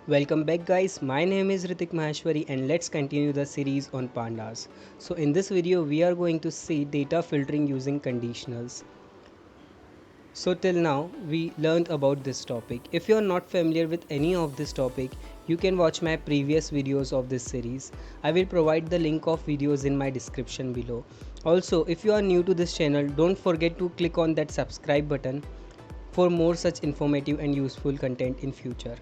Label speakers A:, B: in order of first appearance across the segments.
A: Welcome back guys, my name is Ritik Maheshwari and let's continue the series on pandas. So in this video we are going to see data filtering using conditionals. So till now we learned about this topic. If you are not familiar with any of this topic, you can watch my previous videos of this series. I will provide the link of videos in my description below. Also, if you are new to this channel, don't forget to click on that subscribe button for more such informative and useful content in future.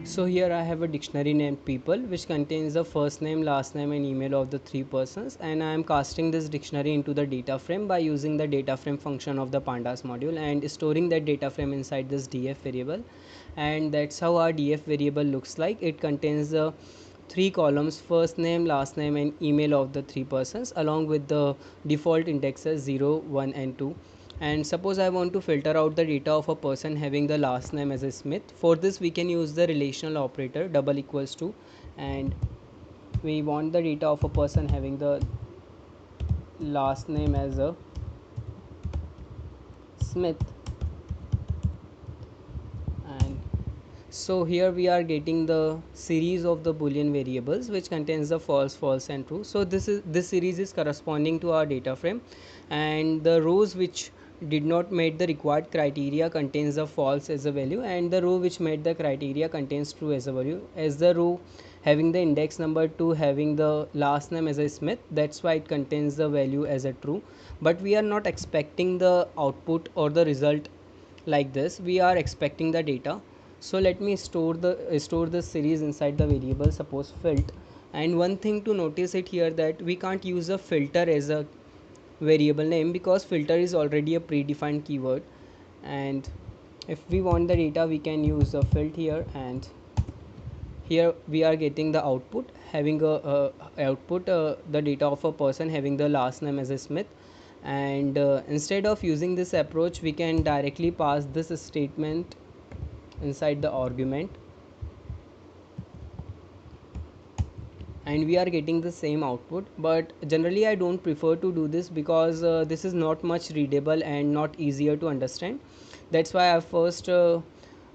A: So here I have a dictionary named people which contains the first name, last name and email of the three persons, and I am casting this dictionary into the data frame by using the data frame function of the pandas module and storing that data frame inside this df variable. And that's how our df variable looks like. It contains the three columns: first name, last name and email of the three persons along with the default indexes 0, 1 and 2. And suppose I want to filter out the data of a person having the last name as a Smith. For this we can use the relational operator double equals to, and we want the data of a person having the last name as a Smith. And so here we are getting the series of the boolean variables which contains the false, false and true. So this series is corresponding to our data frame, and the rows which did not meet the required criteria contains the false as a value, and the row which met the criteria contains true as a value. As the row having the index number 2 having the last name as a Smith, that's why it contains the value as a true. But we are not expecting the output or the result like this. We are expecting the data. So let me store the series inside the variable, suppose filt. And one thing to notice it here, that we can't use a filter as a variable name because filter is already a predefined keyword. And if we want the data, we can use the filt here, and here we are getting the output having the data of a person having the last name as a Smith. And instead of using this approach, we can directly pass this statement inside the argument, and we are getting the same output. But generally I don't prefer to do this because this is not much readable and not easier to understand. That's why I first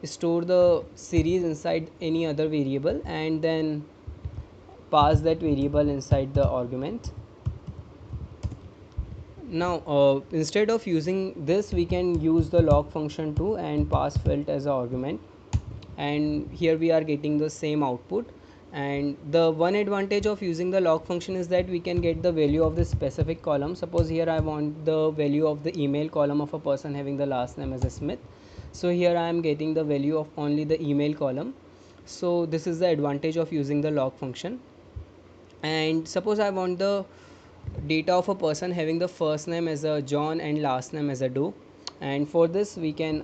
A: store the series inside any other variable and then pass that variable inside the argument. Now instead of using this, we can use the log function too and pass filt as an argument, and here we are getting the same output. And the one advantage of using the log function is that we can get the value of the specific column. Suppose here I want the value of the email column of a person having the last name as a Smith, so here I am getting the value of only the email column. So this is the advantage of using the log function. And suppose I want the data of a person having the first name as a John and last name as a Doe, and for this we can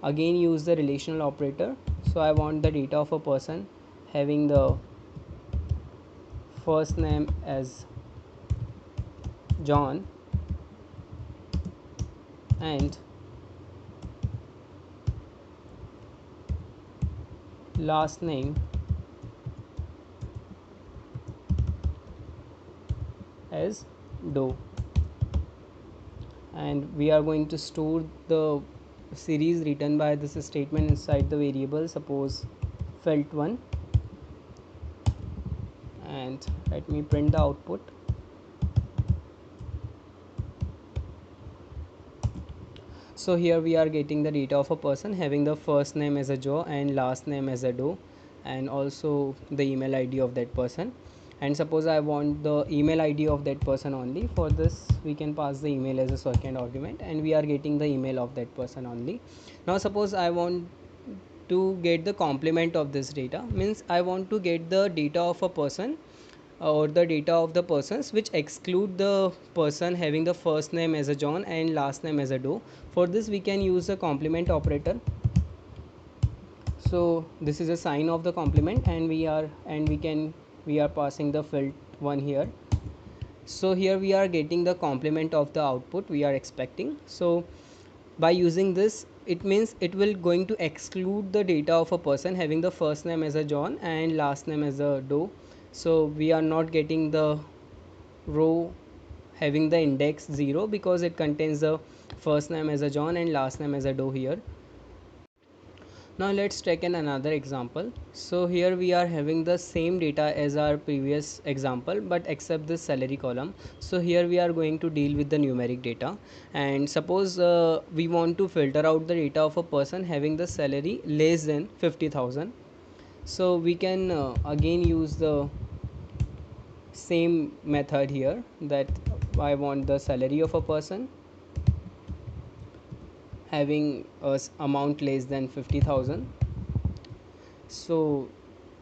A: again use the relational operator. So I want the data of a person having the first name as John and last name as Doe, and we are going to store the series written by this statement inside the variable, suppose filt1, and let me print the output. So here we are getting the data of a person having the first name as a Joe and last name as a Doe, and also the email ID of that person. And suppose I want the email ID of that person only. For this we can pass the email as a second argument, and we are getting the email of that person only. Now suppose I want to get the complement of this data, means I want to get the data of a person or the data of the persons which exclude the person having the first name as a John and last name as a Doe. For this we can use a complement operator. So this is a sign of the complement, and we are passing the filt one here. So here we are getting the complement of the output we are expecting. So by using this, it means it will going to exclude the data of a person having the first name as a John and last name as a Doe. So we are not getting the row having the index 0 because it contains the first name as a John and last name as a Doe here. Now let's take another example. So here we are having the same data as our previous example, but except this salary column. So here we are going to deal with the numeric data, and suppose we want to filter out the data of a person having the salary less than 50,000. So we can again use the same method here, that I want the salary of a person having a amount less than 50,000. So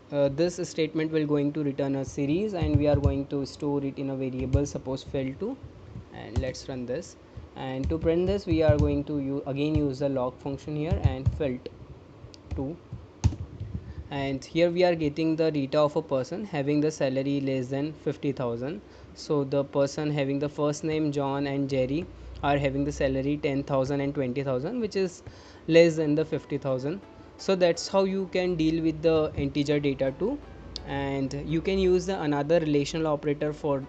A: this statement will going to return a series, and we are going to store it in a variable, suppose fill2, and let's run this. And to print this, we are going to again use the log function here and fill2, and here we are getting the data of a person having the salary less than 50,000. So the person having the first name John and Jerry are having the salary 10,000 and 20,000, which is less than the 50,000. So that's how you can deal with the integer data too, and you can use the another relational operator for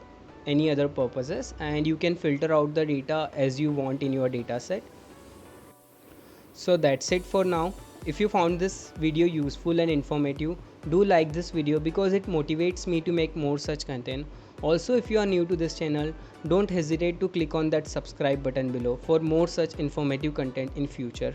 A: any other purposes, and you can filter out the data as you want in your data set. So that's it for now. If you found this video useful and informative, do like this video because it motivates me to make more such content. Also, if you are new to this channel, don't hesitate to click on that subscribe button below for more such informative content in future.